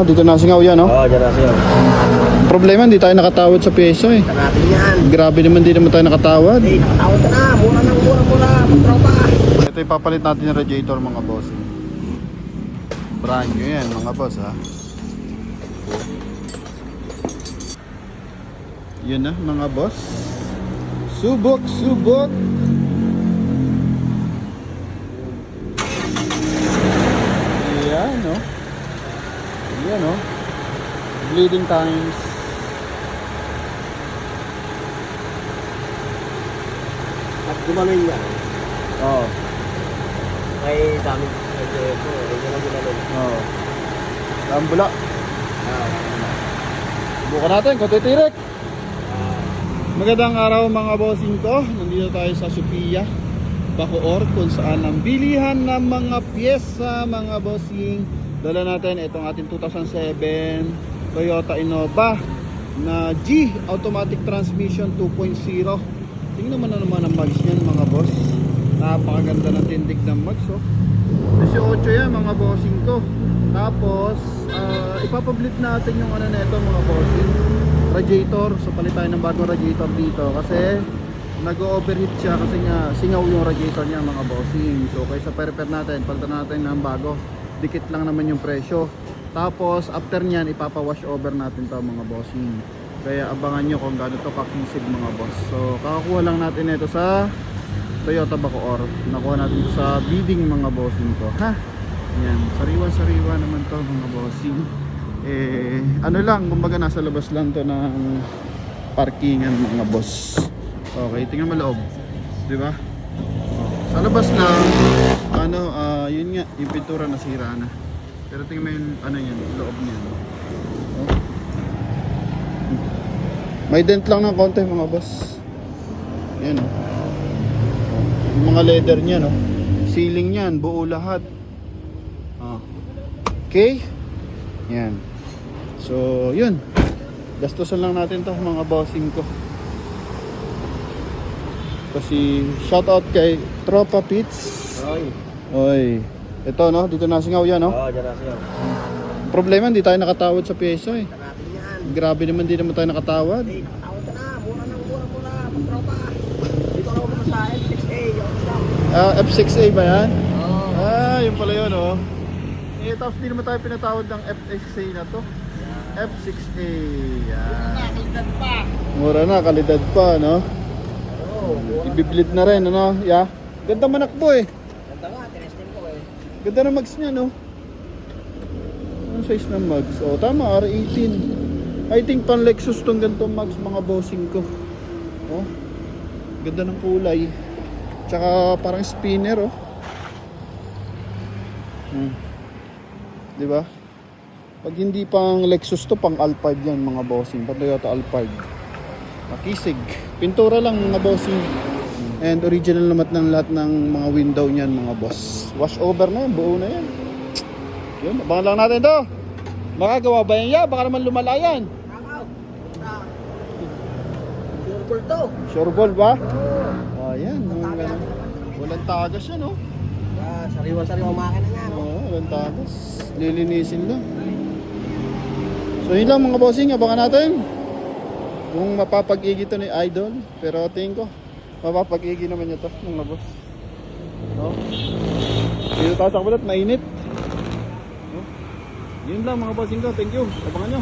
Dito na singaw yan, no? Oo, dyan na siya. Problema, hindi tayo nakatawad sa peso eh. Natin yan. Grabe naman, di naman tayo nakatawad. Hey, nakatawad ka na. Mura ng mura. Magtropa. Ito yung papalit natin yung radiator, mga boss. Brand new yan, mga boss, ha. Yun na, mga boss. Subok. Yan, no? Yan, no? Bleeding times. At gumanon yan. Oo. May dami. Ito, ito na gumanon. Oo. Lambula. Ah. Subukan natin, kutitirik. Magandang araw mga bossing ko. Nandito tayo sa Sophia, Bacoor, kung saan ang bilihan ng mga pyesa, mga bossing. Dala natin itong ating 2007 Toyota Innova na G automatic transmission 2.0. Tingnan mo na naman ang mags niyan, mga boss. Napakaganda ng tindig ng mags, oh. 18 yan, mga bossing ko. Tapos ipapablit natin yung ano nito, mga bossing, radiator. So palit tayo ng bagong radiator dito kasi nag-overheat siya kasi nga singaw yung radiator niya, mga bossing. So kaysa pa-repair natin, palitan natin ng bago. Dikit lang naman yung presyo. Tapos after nyan, ipapawash over natin to, mga bossing. Kaya abangan nyo kung gaano to kakisig, mga boss. So kakakuha lang natin ito sa Toyota Bacoor. Nakuha natin ito sa bidding, mga bossing ko, ha. Yan, sariwa naman to, mga bossing. Ano lang, kumbaga nasa labas lang to ng parkingan, mga boss. Okay, tingnan mo loob, di ba? Sa labas lang, yun nga, yung pintura nasira na. Pero tingnan mo yung ano yan, loob niya. Oh. May dent lang ng konti, mga boss. Yan, oh. Yung mga leather niya, no. Ceiling niyan, buo lahat. Okay? Yan. So, yun. Gastusan lang natin to, mga bossing ko. Kasi shoutout kay Tropa Pits. Oy. Ito, no? Dito na singaw yan, no? Oo, dyan na siya. Problema, hindi tayo nakatawad sa peso eh. Natin yan. Grabe naman, di naman tayo nakatawad. Hey, nakatawad ka na. Mura ng mura. Magtropa. Dito ako naman sa F6A. F6A ba yan? Oo. Yun pala yun, oh. Tapos di naman tayo pinatawad ng F6A na to. F6A. Yan. Kalidad pa. Mura na, kalidad pa, no? Oo. Ibiblid na rin, ano? Yeah. Ganda manakbo eh. Ganda nga. Tinestin ko eh. Ganda ng mags niya, no? Anong size ng mags? Oh, tama, R18. I think pan Lexus tong ganitong mags, mga bossing ko. Oh. Ganda ng kulay. Tsaka parang spinner, oh. Di ba? Pag hindi pang Lexus to, pang Alphard yan, mga bossing. Pang Toyota Alphard. Makisig. Pintura lang, mga bossing. And original naman ng lahat ng mga window niyan, mga boss. Wash over na yan, buo na yan. Yun, abangan lang natin to. Makagawa ba yan? Baka naman lumala yan. Sure ball to. Sure ball ba? Ayan. Walang tagas yan, oh. Sariwa makina niya, no? Oo, walang tagas. Lilinisin lang. So yun lang, mga bossing, abangan natin kung mapapag-igi to ni Idol. Pero tingin ko mapapag-igi naman niya to, mga boss. No? Dito tayo sa kabalat, mainit. No? Yun lang, mga bossing ko, thank you. Abangan nyo.